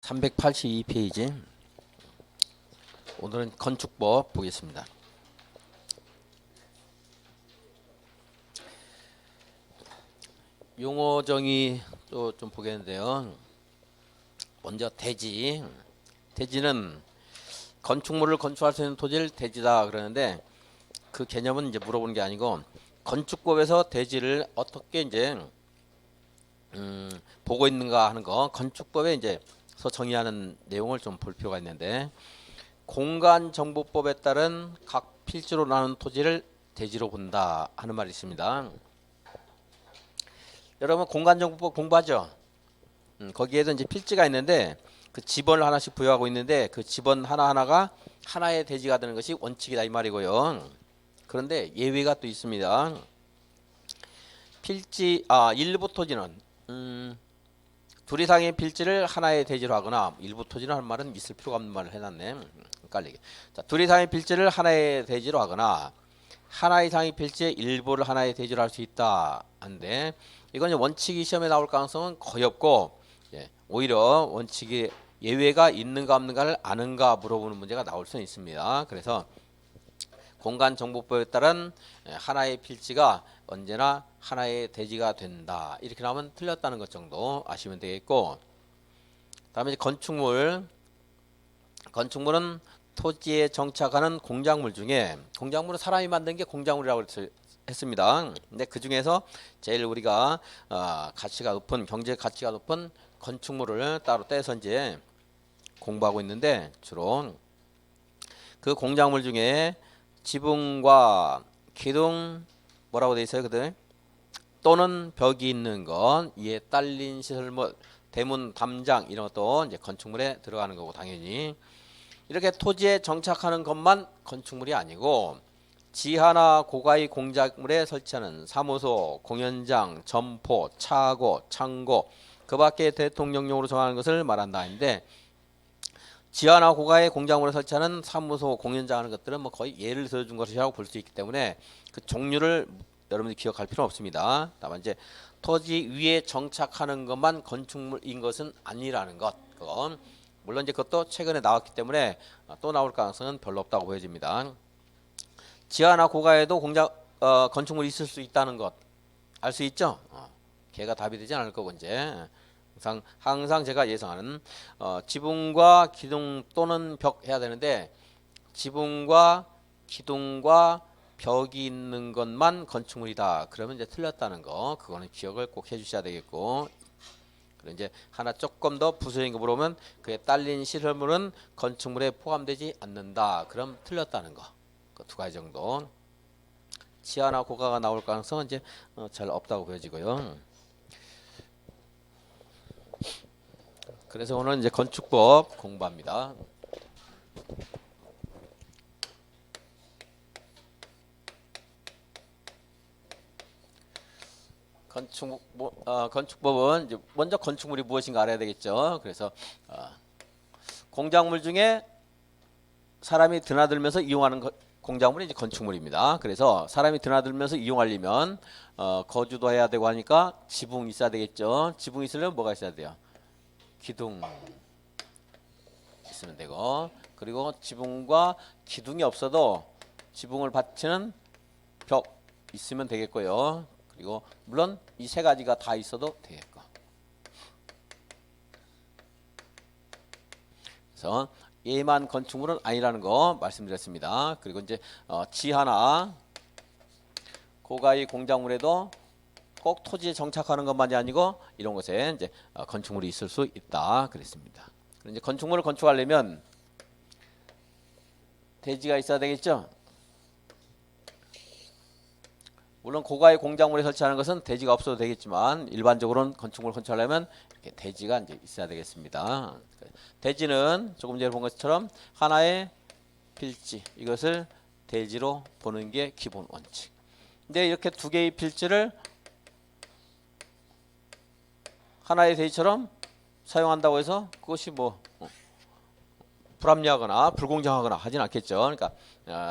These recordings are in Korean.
382페이지. 오늘은 건축법 보겠습니다. 용어 정의 또 좀 보겠는데요. 먼저 대지. 대지는 건축물을 건축할 수 있는 토지를 대지다 그러는데, 그 개념은 이제 물어보는 게 아니고 건축법에서 대지를 어떻게 이제 보고 있는가 하는 거, 건축법에 이제 서 정의하는 내용을 좀 볼 필요가 있는데, 공간정보법에 따른 각 필지로 나눈 토지를 대지로 본다 하는 말이 있습니다. 여러분 공간정보법 공부하죠? 거기에도 이제 필지가 있는데 그 지번을 하나씩 부여하고 있는데, 그 지번 하나하나가 하나의 대지가 되는 것이 원칙이다 이 말이고요. 그런데 예외가 또 있습니다. 필지 일부 토지는 둘 이상의 필지를 하나의 대지로 하거나, 일부 토지는 한 말은 있을 필요가 없는 말을 해놨네. 헷갈리게. 자, 둘 이상의 필지를 하나의 대지로 하거나 하나 이상의 필지의 일부를 하나의 대지로 할 수 있다 한데, 이건 원칙이 시험에 나올 가능성은 거의 없고, 오히려 원칙이 예외가 있는가 없는가를 아는가 물어보는 문제가 나올 수 있습니다. 그래서 공간정보법에 따른 하나의 필지가 언제나 하나의 대지가 된다, 이렇게 나오면 틀렸다는 것 정도 아시면 되겠고, 다음에 건축물은 토지에 정착하는 공작물 중에, 공작물은 사람이 만든 게 공작물이라고 했습니다. 근데 그 중에서 제일 우리가 가치가 높은, 경제 가치가 높은 건축물을 따로 떼서 이제 공부하고 있는데, 주로 그 공작물 중에 지붕과 기둥 뭐라고 돼 있어요? 그들 또는 벽이 있는 것, 이에 딸린 시설물, 대문, 담장 이런 것도 이제 건축물에 들어가는 거고, 당연히 이렇게 토지에 정착하는 것만 건축물이 아니고, 지하나 고가의 공작물에 설치하는 사무소, 공연장, 점포, 차고, 창고, 그 밖에 대통령용으로 정하는 것을 말한다 하는데, 지하나 고가의 공작물에 설치하는 사무소, 공연장 하는 것들은 뭐 거의 예를 들어준 것이라고 볼 수 있기 때문에 그 종류를 여러분들이 기억할 필요는 없습니다. 다만 이제 토지 위에 정착하는 것만 건축물인 것은 아니라는 것, 그건 물론 이제 그것도 최근에 나왔기 때문에 또 나올 가능성은 별로 없다고 보여집니다. 지하나 고가에도 건축물이 있을 수 있다는 것 알 수 있죠? 걔가 답이 되지 않을 거고, 이제 항상 제가 예상하는 지붕과 기둥 또는 벽 해야 되는데, 지붕과 기둥과 벽이 있는 것만 건축물이다 그러면 이제 틀렸다는 거, 그거는 기억을 꼭 해주셔야 되겠고, 그리고 이제 하나 조금 더 부수적인 거 물어보면, 그에 딸린 시설물은 건축물에 포함되지 않는다 그럼 틀렸다는 거, 그 두 가지 정도. 지하나 고가가 나올 가능성은 이제 잘 없다고 보여지고요. 그래서 오늘 이제 건축법 공부합니다. 건축법은 이제 먼저 건축물이 무엇인가 알아야 되겠죠. 그래서 공작물 중에 사람이 드나들면서 이용하는 공작물이 이제 건축물입니다. 그래서 사람이 드나들면서 이용하려면 거주도 해야 되고 하니까 지붕 있어야 되겠죠. 지붕 있으려면 뭐가 있어야 돼요? 기둥 있으면 되고, 그리고 지붕과 기둥이 없어도 지붕을 받치는 벽 있으면 되겠고요. 그리고 물론 이 세 가지가 다 있어도 되겠고. 그래서 예만 건축물은 아니라는 거 말씀드렸습니다. 그리고 이제 지하나 고가의 공작물에도 꼭 토지에 정착하는 것만이 아니고 이런 곳에 이제 건축물이 있을 수 있다 그랬습니다. 그리고 이제 건축물을 건축하려면 대지가 있어야 되겠죠. 물론 고가의 공작물에 설치하는 것은 대지가 없어도 되겠지만, 일반적으로는 건축물을 건축하려면 이렇게 대지가 이제 있어야 되겠습니다. 대지는 조금 전에 본 것처럼 하나의 필지, 이것을 대지로 보는 게 기본 원칙. 근데 이렇게 두 개의 필지를 하나의 대지처럼 사용한다고 해서 그것이 뭐 불합리하거나 불공정하거나 하진 않겠죠. 그러니까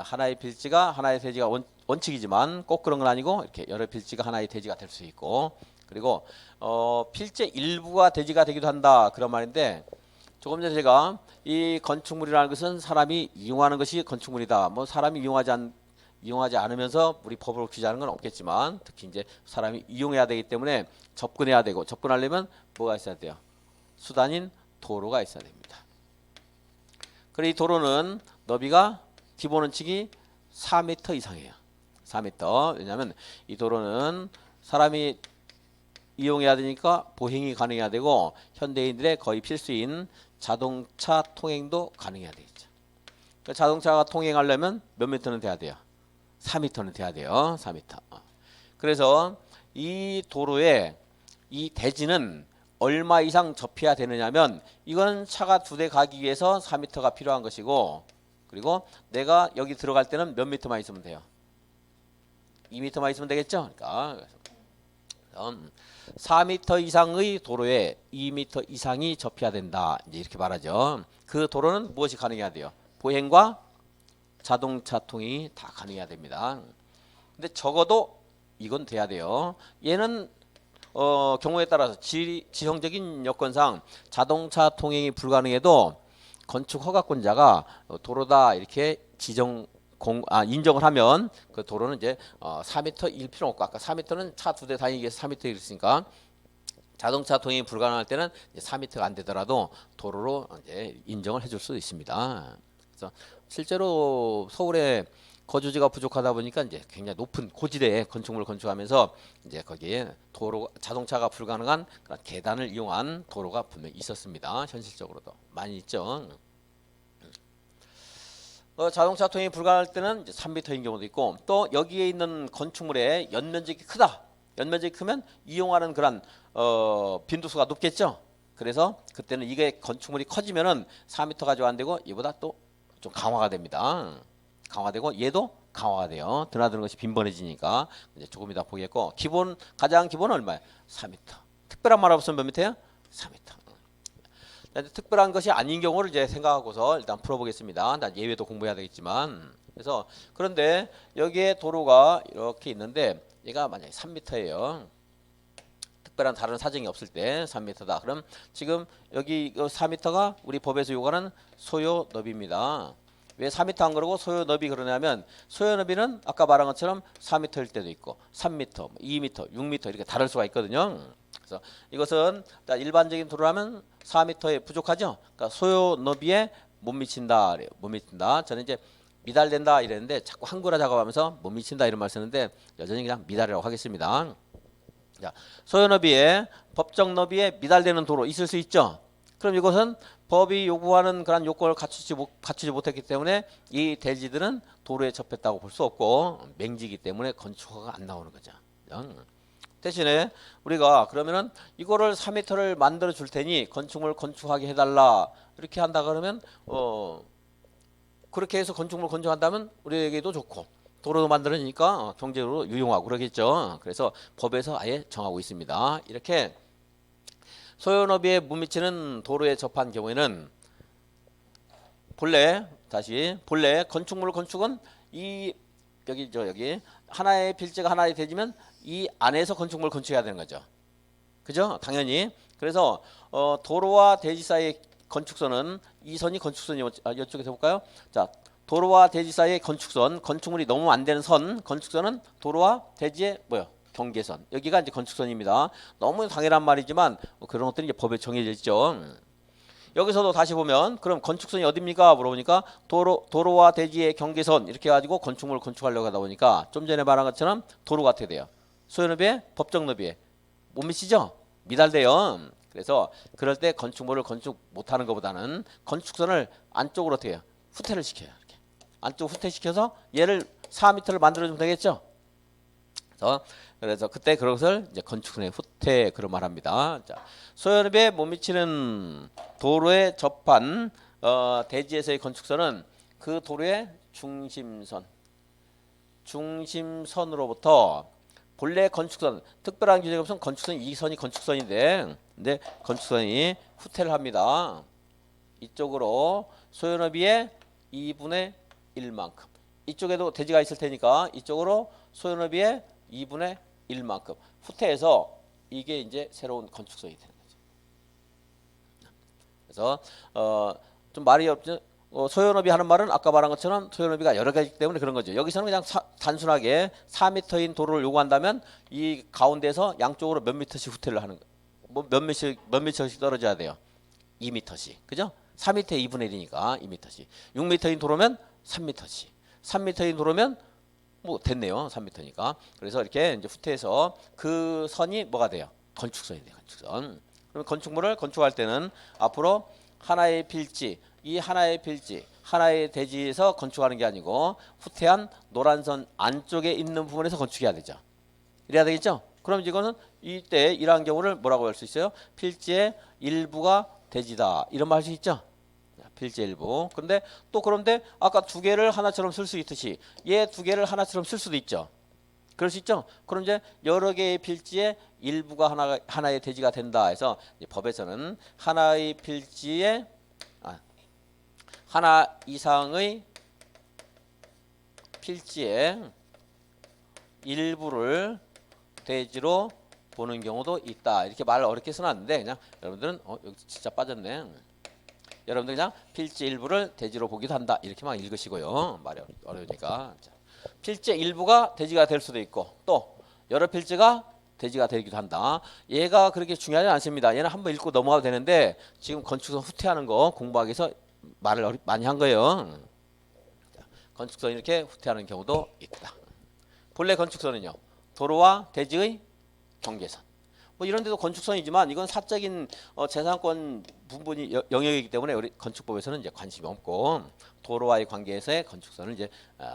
하나의 필지가 하나의 대지가 원칙이지만 꼭 그런 건 아니고, 이렇게 여러 필지가 하나의 대지가 될 수 있고, 그리고 필지 일부가 대지가 되기도 한다 그런 말인데, 조금 전에 제가 이 건축물이라는 것은 사람이 이용하는 것이 건축물이다. 뭐 사람이 이용하지 않으면서 우리 법으로 규제하는 건 없겠지만 특히 이제 사람이 이용해야 되기 때문에 접근해야 되고 접근하려면 뭐가 있어야 돼요? 수단인 도로가 있어야 됩니다. 그리고 이 도로는 너비가 기본 원칙이 4m 이상이에요. 4m. 왜냐하면 이 도로는 사람이 이용해야 되니까 보행이 가능해야 되고 현대인들의 거의 필수인 자동차 통행도 가능해야 되겠죠. 그러니까 자동차가 통행하려면 몇 미터는 돼야 돼요? 4m는 돼야 돼요. 4m. 그래서 이 도로에 이 대지는 얼마 이상 접해야 되느냐면 이건 차가 2대 가기 위해서 4m가 필요한 것이고 그리고 내가 여기 들어갈 때는 몇 미터만 있으면 돼요? 2m만 있으면 되겠죠? 그러니까 4m 이상의 도로에 2m 이상이 접해야 된다. 이제 이렇게 말하죠. 그 도로는 무엇이 가능해야 돼요? 보행과 자동차 통행이 다 가능해야 됩니다. 근데 적어도 이건 돼야 돼요. 얘는 경우에 따라서 지형적인 여건상 자동차 통행이 불가능해도 건축 허가권자가 도로다 이렇게 인정을 하면 그 도로는 이제 4m일 필요 없고 아까 4m는 차 2대 다니기 위해서 4m 이랬으니까 자동차 통행이 불가능할 때는 이제 4m가 안 되더라도 도로로 이제 인정을 해줄 수 있습니다. 그래서 실제로 서울에 거주지가 부족하다 보니까 이제 굉장히 높은 고지대에 건축물을 건축하면서 이제 거기에 도로 자동차가 불가능한 그런 계단을 이용한 도로가 분명히 있었습니다. 현실적으로도 많이 있죠. 자동차 통행이 불가능할 때는 이제 3m인 경우도 있고 또 여기에 있는 건축물의 연면적이 크다. 연면적이 크면 이용하는 그런 빈도수가 높겠죠. 그래서 그때는 이게 건축물이 커지면은 4m 가지고 안 되고 이보다 또 좀 강화가 됩니다. 강화되고 얘도 강화가 돼요. 드나드는 것이 빈번해지니까 이제 조금 이따 보겠고 가장 기본은 얼마예요? 4m. 특별한 말 없으면 몇 미터야? 4m. 특별한 것이 아닌 경우를 이제 생각하고서 일단 풀어보겠습니다. 일단 예외도 공부해야 되겠지만 그래서 그런데 여기에 도로가 이렇게 있는데 얘가 만약에 3m예요. 특별한 다른 사정이 없을 때 3m다. 그럼 지금 여기 4m가 우리 법에서 요구하는 소요 너비입니다. 왜 4m 안 그러고 소요 너비 그러냐면 소요 너비는 아까 말한 것처럼 4m일 때도 있고 3m, 2m, 6m 이렇게 다를 수가 있거든요. 그래서 이것은 일반적인 도로라면 4m에 부족하죠. 그러니까 소요 너비에 못 미친다. 못 미친다. 저는 이제 미달된다 이랬는데 자꾸 한글화 작업하면서 못 미친다 이런 말 쓰는데 여전히 그냥 미달이라고 하겠습니다. 자, 소요 너비에 법정 너비에 미달되는 도로 있을 수 있죠. 그럼 이것은 법이 요구하는 그런 요건을 갖추지 못했기 때문에 이 대지들은 도로에 접했다고 볼 수 없고 맹지이기 때문에 건축허가가 안 나오는 거죠. 대신에 우리가 그러면은 이거를 4m를 만들어 줄 테니 건축물 건축하게 해달라 이렇게 한다 그러면 그렇게 해서 건축물 건축한다면 우리에게도 좋고 도로도 만들어지니까 경제적으로 유용하고 그러겠죠. 그래서 법에서 아예 정하고 있습니다. 이렇게 소요너비에 못 미치는 도로에 접한 경우에는 본래 건축물 건축은 여기 하나의 필지가 하나에 대지면 이 안에서 건축물 건축해야 되는 거죠. 그죠? 당연히. 그래서 도로와 대지 사이의 건축선은 이 선이 건축선이 이쪽에서 볼까요? 자, 도로와 대지 사이의 건축선, 건축물이 너무 안 되는 선, 건축선은 도로와 대지의 경계선. 여기가 이제 건축선입니다. 너무 당연한 말이지만 그런 것들이 이제 법에 정해져 있죠. 여기서도 다시 보면 그럼 건축선이 어디입니까? 물어보니까 도로와 대지의 경계선 이렇게 해가지고 건축물을 건축하려고 하다 보니까 좀 전에 말한 것처럼 도로가 어떻게 돼요? 소요너비에 법정너비에 못 미치죠? 미달돼요. 그래서 그럴 때 건축물을 건축 못하는 것보다는 건축선을 안쪽으로 어떻게 해요? 후퇴를 시켜요. 이렇게. 안쪽 후퇴시켜서 얘를 4m를 만들어주면 되겠죠? 그래서 그때 그것을 이제 건축선의 후퇴 그런 말합니다. 자, 소요너비에 못 미치는 도로에 접한 대지에서의 건축선은 그 도로의 중심선으로부터 본래 건축선 특별한 규제가 없으면 건축선 이 선이 건축선인데 근데 건축선이 후퇴를 합니다. 이쪽으로 소요너비의 2분의 1만큼 이쪽에도 대지가 있을 테니까 이쪽으로 소요너비의 2분의 1만큼 후퇴해서 이게 이제 새로운 건축선이 되는 거죠. 그래서 좀 말이 없죠. 소연업이 하는 말은 아까 말한 것처럼 소연업이가 여러 가지이기 때문에 그런 거죠. 여기서는 그냥 단순하게 4m인 도로를 요구한다면 이 가운데서 양쪽으로 몇 미터씩 후퇴를 하는 거예요. 뭐 몇 미터씩 떨어져야 돼요. 2m씩. 그죠? 4m의 2분의 1이니까 2m씩. 6m인 도로면 3m씩. 3m인 도로면 뭐 됐네요. 3m니까. 그래서 이렇게 이제 후퇴해서 그 선이 뭐가 돼요? 건축선이 돼요. 건축선. 그럼 건축물을 건축할 때는 앞으로 하나의 필지, 이 하나의 필지, 하나의 대지에서 건축하는 게 아니고 후퇴한 노란 선 안쪽에 있는 부분에서 건축해야 되죠. 이래야 되겠죠? 그럼 이거는 이때 이러한 경우를 뭐라고 할 수 있어요? 필지의 일부가 대지다. 이런 말 할 수 있죠? 필지 일부. 근데 또 그런데 아까 두 개를 하나처럼 쓸 수 있듯이 얘 두 개를 하나처럼 쓸 수도 있죠. 그럴 수 있죠. 그럼 이제 여러 개의 필지의 일부가 하나의 대지가 된다 해서 법에서는 하나의 필지의 하나 이상의 필지의 일부를 대지로 보는 경우도 있다. 이렇게 말을 어렵게 써놨는데 그냥 여러분들은 여기 진짜 빠졌네. 여러분들 그냥 필지 일부를 대지로 보기도 한다. 이렇게만 읽으시고요. 말이 어려우니까. 자, 필지의 일부가 대지가 될 수도 있고 또 여러 필지가 대지가 되기도 한다. 얘가 그렇게 중요하지 않습니다. 얘는 한번 읽고 넘어가도 되는데 지금 건축선 후퇴하는 거 공부하기 위해서 말을 많이 한 거예요. 자, 건축선 이렇게 후퇴하는 경우도 있다. 본래 건축선은요. 도로와 대지의 경계선. 뭐 이런 데도 건축선이지만 이건 사적인 재산권 분분이 영역이기 때문에 우리 건축법에서는 이제 관심이 없고 도로와의 관계에서의 건축선을 이제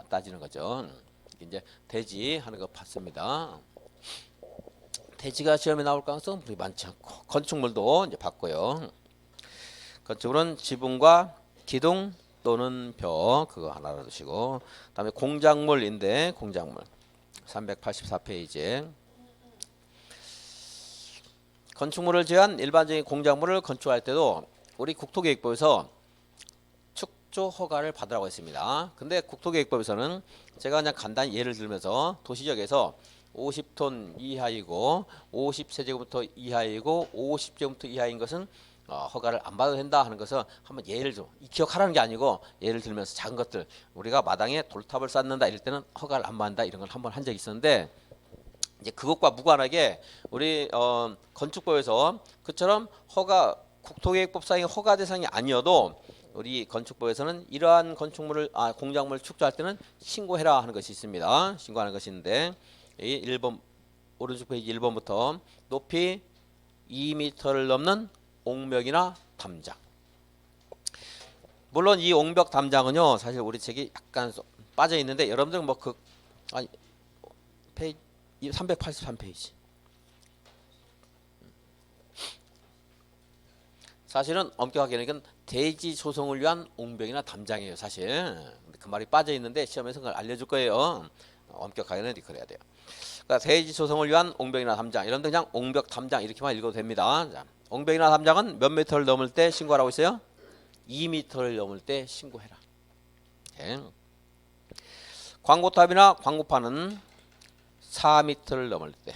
따지는 거죠. 이제 대지 하는 거 봤습니다. 대지가 시험에 나올 가능성은 많지 않고 건축물도 이제 봤고요. 건축물은 지붕과 기둥 또는 벽 그거 하나 알아두시고 그다음에 공작물인데 공작물 384페이지 건축물을 제한 일반적인 공작물을 건축할 때도 우리 국토계획법에서 축조 허가를 받으라고 했습니다. 근데 국토계획법에서는 제가 그냥 간단히 예를 들면서 도시적에서 50톤 이하이고 50세제곱미터 이하이고 50제곱미터 이하인 것은 허가를 안 받아도 된다 하는 것을 한번 예를 좀 기억하라는 게 아니고 예를 들면서 작은 것들 우리가 마당에 돌탑을 쌓는다 이럴 때는 허가를 안 받는다 이런 걸 한번 한 적이 있었는데 이제 그것과 무관하게 우리 건축법에서 그처럼 국토계획법상의 허가 대상이 아니어도 우리 건축법에서는 이러한 건축물을 공작물을 축조할 때는 신고해라 하는 것이 있습니다. 신고하는 것이 있는데 이 1번 오른쪽 페이지 1번부터 높이 2m를 넘는 옹벽이나 담장. 물론 이 옹벽 담장은요 사실 우리 책이 약간 빠져 있는데 여러분들 뭐 페이지 383페이지. 사실은 엄격하게 얘기하면 대지 조성을 위한 옹벽이나 담장이에요. 사실 그 말이 빠져 있는데 시험에서 그걸 알려줄 거예요. 엄격하게는 그래야 돼요. 그러니까 대지 조성을 위한 옹벽이나 담장. 이런데 그냥 옹벽 담장 이렇게만 읽어도 됩니다. 자, 옹벽이나 담장은 몇 미터를 넘을 때 신고하라고 있어요? 2m를 넘을 때 신고해라. 네. 광고탑이나 광고판은 4m를 넘을 때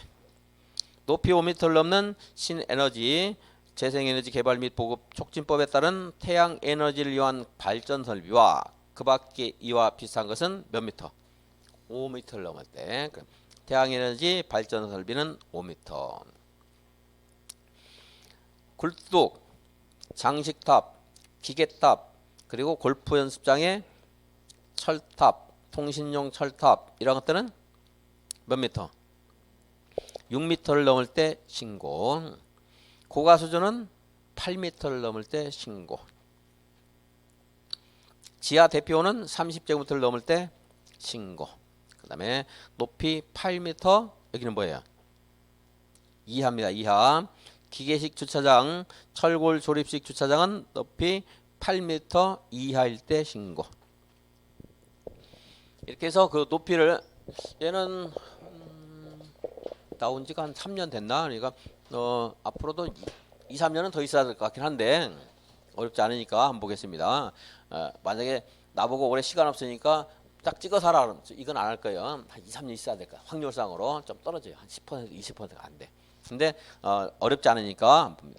높이 5m를 넘는 신에너지 재생에너지 개발 및 보급 촉진법에 따른 태양에너지를 위한 발전 설비와 그 밖에 이와 비슷한 것은 몇 미터? 5m를 넘을 때 태양에너지 발전 설비는 5m. 굴뚝, 장식탑, 기계탑 그리고 골프 연습장의 철탑, 통신용 철탑 이런 것들은 몇 미터? 6m를 넘을 때 신고. 고가 수준은 8m를 넘을 때 신고. 지하 대피호는 30제곱미터를 넘을 때 신고. 그 다음에 높이 8m 여기는 뭐예요? 이하입니다. 이하. 기계식 주차장, 철골 조립식 주차장은 높이 8m 이하일 때 신고. 이렇게 해서 그 높이를 얘는 나온 지가 한 3년 됐나? 그러니까 앞으로도 2, 3년은 더 있어야 될 것 같긴 한데 어렵지 않으니까 한번 보겠습니다. 만약에 나보고 올해 시간 없으니까 딱 찍어서 하라 그러면 이건 안 할 거예요. 한 2, 3년 있어야 될까? 확률상으로 좀 떨어져요. 한 10%, 20%가 안 돼. 근데 어렵지 않으니까 한번 봅니다.